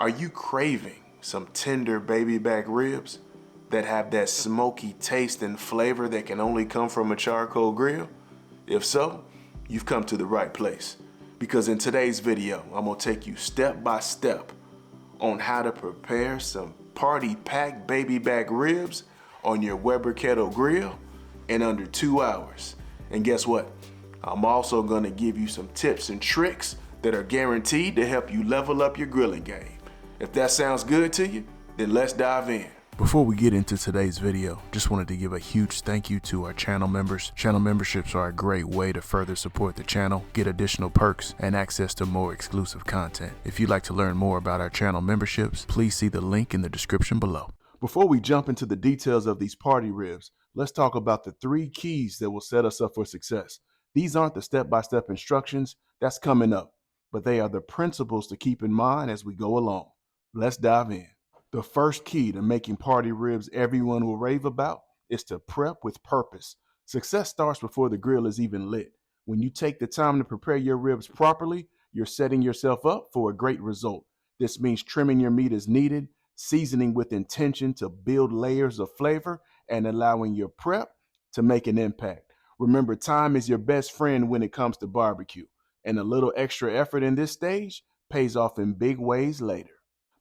Are you craving some tender baby back ribs that have that smoky taste and flavor that can only come from a charcoal grill? If so, you've come to the right place. Because in today's video, I'm gonna take you step by step on how to prepare some party pack baby back ribs on your Weber Kettle grill in under 2 hours. And guess what? I'm also gonna give you some tips and tricks that are guaranteed to help you level up your grilling game. If that sounds good to you, then let's dive in. Before we get into today's video, just wanted to give a huge thank you to our channel members. Channel memberships are a great way to further support the channel, get additional perks, and access to more exclusive content. If you'd like to learn more about our channel memberships, please see the link in the description below. Before we jump into the details of these party ribs, let's talk about the 3 keys that will set us up for success. These aren't the step-by-step instructions, that's coming up, but they are the principles to keep in mind as we go along. Let's dive in. The first key to making party ribs everyone will rave about is to prep with purpose. Success starts before the grill is even lit. When you take the time to prepare your ribs properly, you're setting yourself up for a great result. This means trimming your meat as needed, seasoning with intention to build layers of flavor, and allowing your prep to make an impact. Remember, time is your best friend when it comes to barbecue, and a little extra effort in this stage pays off in big ways later.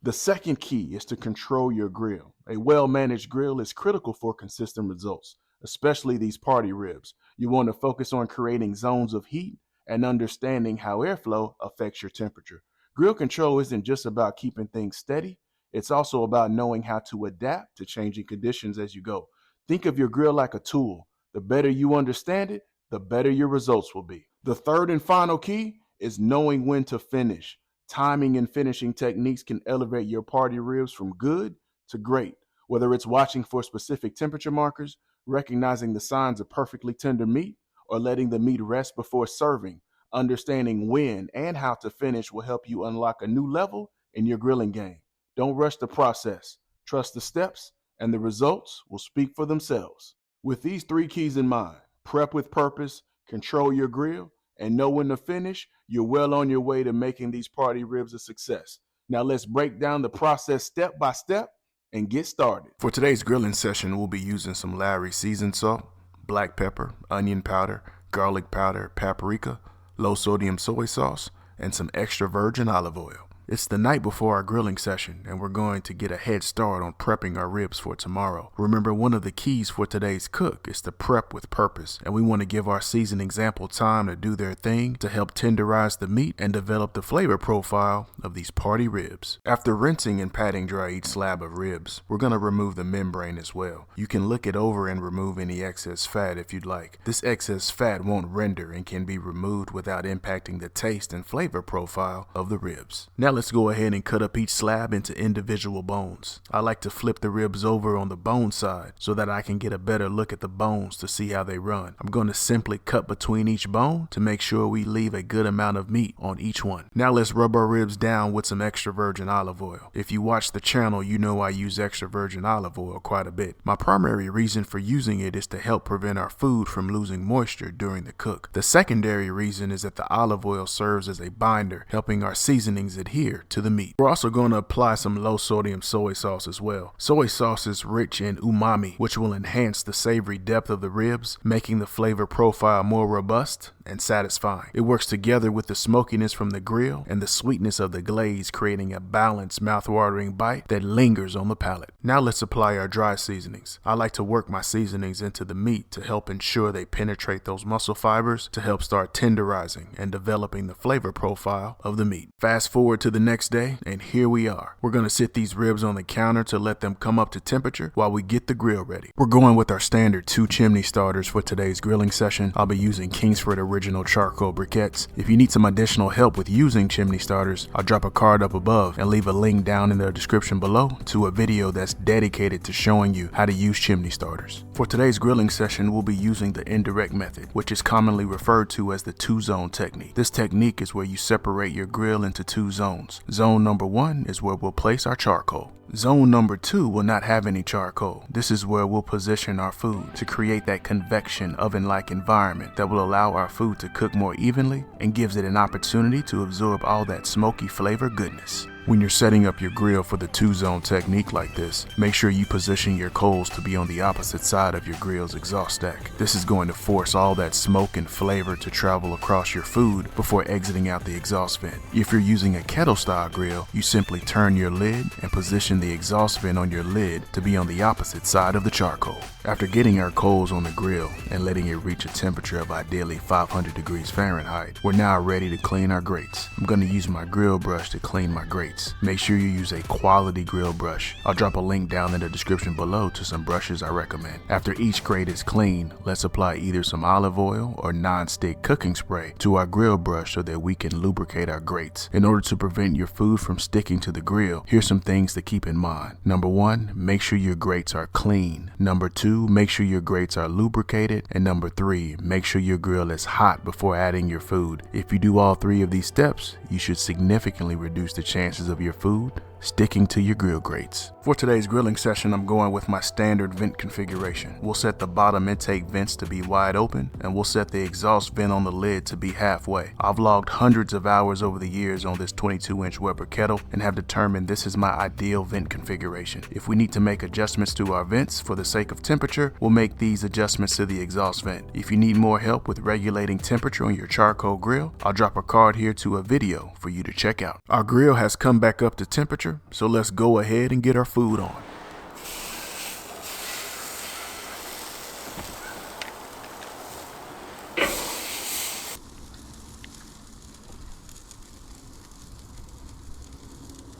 The second key is to control your grill. A well-managed grill is critical for consistent results, especially these party ribs. You want to focus on creating zones of heat and understanding how airflow affects your temperature. Grill control isn't just about keeping things steady, it's also about knowing how to adapt to changing conditions as you go. Think of your grill like a tool. The better you understand it, the better your results will be. The third and final key is knowing when to finish. Timing and finishing techniques can elevate your party ribs from good to great. Whether it's watching for specific temperature markers, recognizing the signs of perfectly tender meat, or letting the meat rest before serving, understanding when and how to finish will help you unlock a new level in your grilling game. Don't rush the process. Trust the steps, and the results will speak for themselves. With these 3 keys in mind, prep with purpose, control your grill, and know when to finish, you're well on your way to making these party ribs a success. Now let's break down the process step by step and get started. For today's grilling session, we'll be using some Lowry seasoned salt, black pepper, onion powder, garlic powder, paprika, low sodium soy sauce, and some extra virgin olive oil. It's the night before our grilling session, and we're going to get a head start on prepping our ribs for tomorrow. Remember, one of the keys for today's cook is to prep with purpose, and we want to give our seasonings ample time to do their thing to help tenderize the meat and develop the flavor profile of these party ribs. After rinsing and patting dry each slab of ribs, we're going to remove the membrane as well. You can look it over and remove any excess fat if you'd like. This excess fat won't render and can be removed without impacting the taste and flavor profile of the ribs. Now let's go ahead and cut up each slab into individual bones. I like to flip the ribs over on the bone side so that I can get a better look at the bones to see how they run. I'm going to simply cut between each bone to make sure we leave a good amount of meat on each one. Now let's rub our ribs down with some extra virgin olive oil. If you watch the channel, you know I use extra virgin olive oil quite a bit. My primary reason for using it is to help prevent our food from losing moisture during the cook. The secondary reason is that the olive oil serves as a binder, helping our seasonings adhere to the meat. We're also going to apply some low sodium soy sauce as well. Soy sauce is rich in umami, which will enhance the savory depth of the ribs, making the flavor profile more robust and satisfying. It works together with the smokiness from the grill and the sweetness of the glaze, creating a balanced, mouth-watering bite that lingers on the palate. Now let's apply our dry seasonings. I like to work my seasonings into the meat to help ensure they penetrate those muscle fibers to help start tenderizing and developing the flavor profile of the meat. Fast forward to the next day, and here we are. We're going to sit these ribs on the counter to let them come up to temperature while we get the grill ready. We're going with our standard 2 chimney starters for today's grilling session. I'll be using Kingsford Original Charcoal Briquettes. If you need some additional help with using chimney starters, I'll drop a card up above and leave a link down in the description below to a video that's dedicated to showing you how to use chimney starters. For today's grilling session, we'll be using the indirect method, which is commonly referred to as the 2-zone technique. This technique is where you separate your grill into 2 zones. Zone number 1 is where we'll place our charcoal. Zone number 2 will not have any charcoal. This is where we'll position our food to create that convection oven-like environment that will allow our food to cook more evenly and gives it an opportunity to absorb all that smoky flavor goodness. When you're setting up your grill for the 2-zone technique like this, make sure you position your coals to be on the opposite side of your grill's exhaust stack. This is going to force all that smoke and flavor to travel across your food before exiting out the exhaust vent. If you're using a kettle style grill, you simply turn your lid and position the exhaust vent on your lid to be on the opposite side of the charcoal. After getting our coals on the grill and letting it reach a temperature of ideally 500 degrees Fahrenheit, we're now ready to clean our grates. I'm going to use my grill brush to clean my grates. Make sure you use a quality grill brush. I'll drop a link down in the description below to some brushes I recommend. After each grate is clean, let's apply either some olive oil or non-stick cooking spray to our grill brush so that we can lubricate our grates. In order to prevent your food from sticking to the grill, here's some things to keep in mind. Number 1, make sure your grates are clean. Number 2, make sure your grates are lubricated. And number 3, make sure your grill is hot before adding your food. If you do all 3 of these steps, you should significantly reduce the chances of your food sticking to your grill grates. For today's grilling session, I'm going with my standard vent configuration. We'll set the bottom intake vents to be wide open, and we'll set the exhaust vent on the lid to be halfway. I've logged hundreds of hours over the years on this 22-inch Weber kettle and have determined this is my ideal vent configuration. If we need to make adjustments to our vents for the sake of temperature, we'll make these adjustments to the exhaust vent. If you need more help with regulating temperature on your charcoal grill, I'll drop a card here to a video for you to check out. Our grill has come back up to temperature, so let's go ahead and get our food on.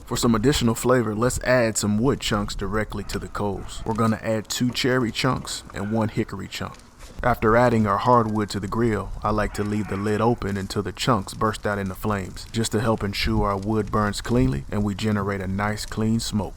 For some additional flavor, let's add some wood chunks directly to the coals. We're going to add 2 cherry chunks and 1 hickory chunk. After adding our hardwood to the grill, I like to leave the lid open until the chunks burst out into flames, just to help ensure our wood burns cleanly and we generate a nice clean smoke.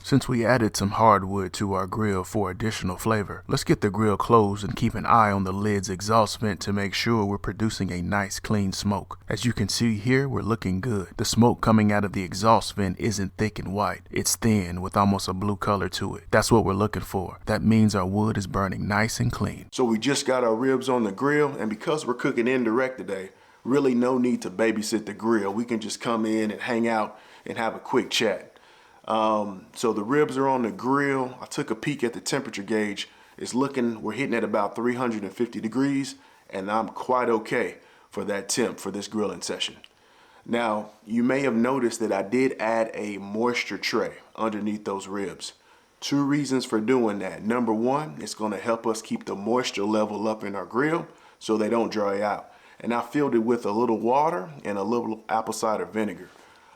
Since we added some hardwood to our grill for additional flavor, let's get the grill closed and keep an eye on the lid's exhaust vent to make sure we're producing a nice clean smoke. As you can see here, we're looking good. The smoke coming out of the exhaust vent isn't thick and white. It's thin with almost a blue color to it. That's what we're looking for. That means our wood is burning nice and clean. So we just got our ribs on the grill, and because we're cooking indirect today, really no need to babysit the grill. We can just come in and hang out and have a quick chat. So the ribs are on the grill. I took a peek at the temperature gauge. We're hitting at about 350 degrees, and I'm quite okay for that temp for this grilling session. Now, you may have noticed that I did add a moisture tray underneath those ribs. 2 reasons for doing that. Number 1, it's going to help us keep the moisture level up in our grill so they don't dry out. And I filled it with a little water and a little apple cider vinegar.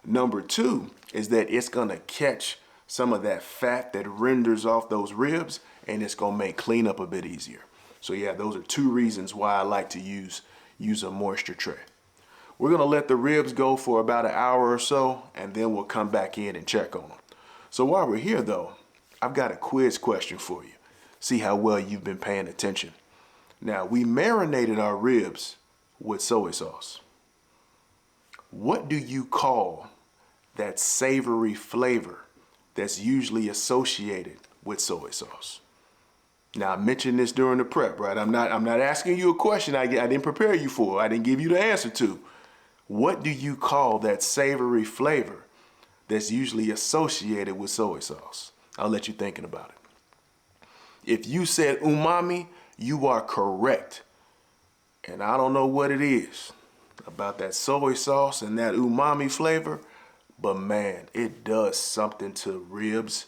Number 2 is that it's gonna catch some of that fat that renders off those ribs, and it's gonna make cleanup a bit easier. So yeah, those are 2 reasons why I like to use a moisture tray. We're gonna let the ribs go for about an hour or so, and then we'll come back in and check on them. So while we're here though, I've got a quiz question for you. See how well you've been paying attention. Now, we marinated our ribs with soy sauce. What do you call that savory flavor that's usually associated with soy sauce? Now, I mentioned this during the prep, right? I'm not asking you a question I didn't prepare you for. I didn't give you the answer to. What do you call that savory flavor that's usually associated with soy sauce? I'll let you thinking about it. If you said umami, you are correct. And I don't know what it is about that soy sauce and that umami flavor, but man, it does something to ribs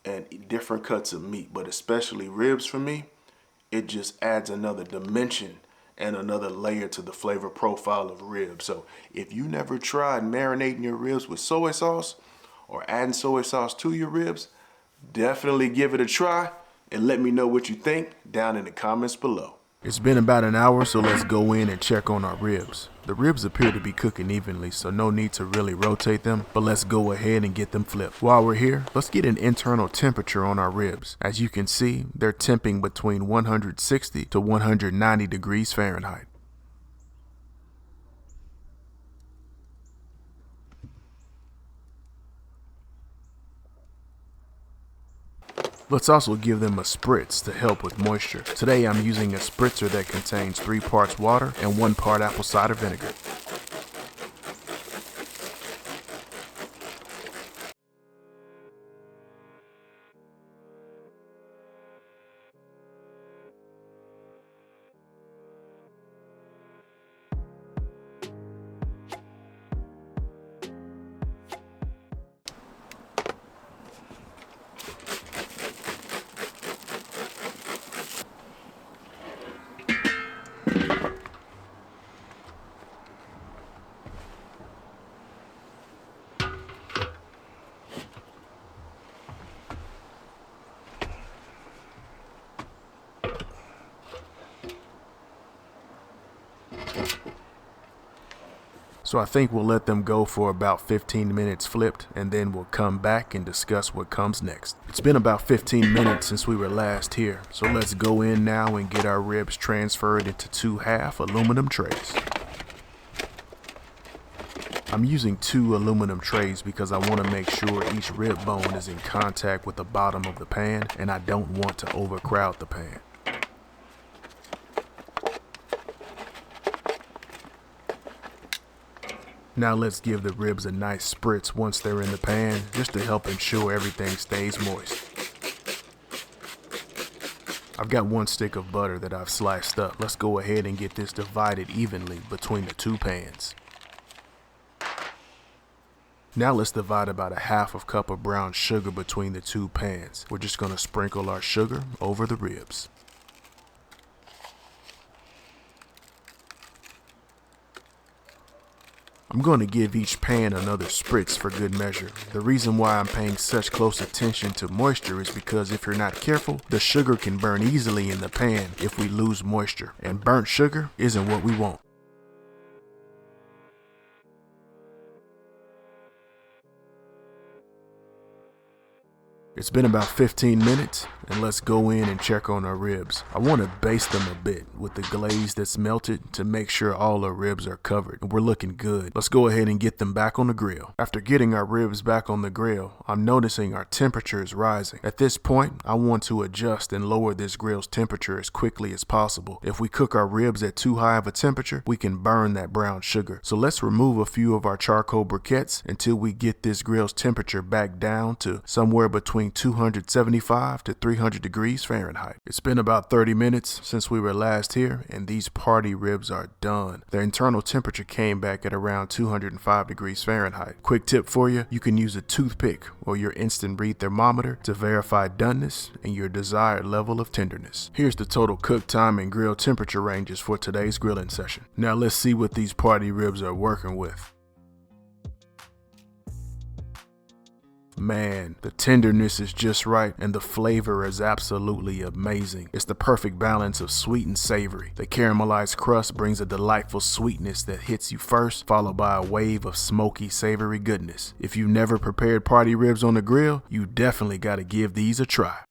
and different cuts of meat, but especially ribs for me. It just adds another dimension and another layer to the flavor profile of ribs. So if you never tried marinating your ribs with soy sauce or adding soy sauce to your ribs, definitely give it a try and let me know what you think down in the comments below. It's been about an hour, so let's go in and check on our ribs. The ribs appear to be cooking evenly, so no need to really rotate them, but let's go ahead and get them flipped. While we're here, let's get an internal temperature on our ribs. As you can see, they're temping between 160 to 190 degrees Fahrenheit. Let's also give them a spritz to help with moisture. Today I'm using a spritzer that contains 3 parts water and 1 part apple cider vinegar. So I think we'll let them go for about 15 minutes flipped, and then we'll come back and discuss what comes next. It's been about 15 minutes since we were last here, so let's go in now and get our ribs transferred into 2 half aluminum trays. I'm using 2 aluminum trays because I want to make sure each rib bone is in contact with the bottom of the pan, and I don't want to overcrowd the pan. Now let's give the ribs a nice spritz once they're in the pan, just to help ensure everything stays moist. I've got 1 stick of butter that I've sliced up. Let's go ahead and get this divided evenly between the 2 pans. Now let's divide about a half of cup of brown sugar between the 2 pans. We're just going to sprinkle our sugar over the ribs. I'm going to give each pan another spritz for good measure. The reason why I'm paying such close attention to moisture is because if you're not careful, the sugar can burn easily in the pan if we lose moisture, and burnt sugar isn't what we want. It's been about 15 minutes, and let's go in and check on our ribs. I want to baste them a bit with the glaze that's melted to make sure all our ribs are covered, and we're looking good. Let's go ahead and get them back on the grill. After getting our ribs back on the grill, I'm noticing our temperature is rising. At this point, I want to adjust and lower this grill's temperature as quickly as possible. If we cook our ribs at too high of a temperature, we can burn that brown sugar. So let's remove a few of our charcoal briquettes until we get this grill's temperature back down to somewhere between 275 to 300 degrees Fahrenheit. It's been about 30 minutes since we were last here, and these party ribs are done. Their internal temperature came back at around 205 degrees Fahrenheit. Quick tip for you, you can use a toothpick or your instant breed thermometer to verify doneness and your desired level of tenderness. Here's the total cook time and grill temperature ranges for today's grilling session. Now let's see what these party ribs are working with. Man, the tenderness is just right and the flavor is absolutely amazing. It's the perfect balance of sweet and savory. The caramelized crust brings a delightful sweetness that hits you first, followed by a wave of smoky, savory goodness. If you've never prepared party ribs on the grill, you definitely got to give these a try.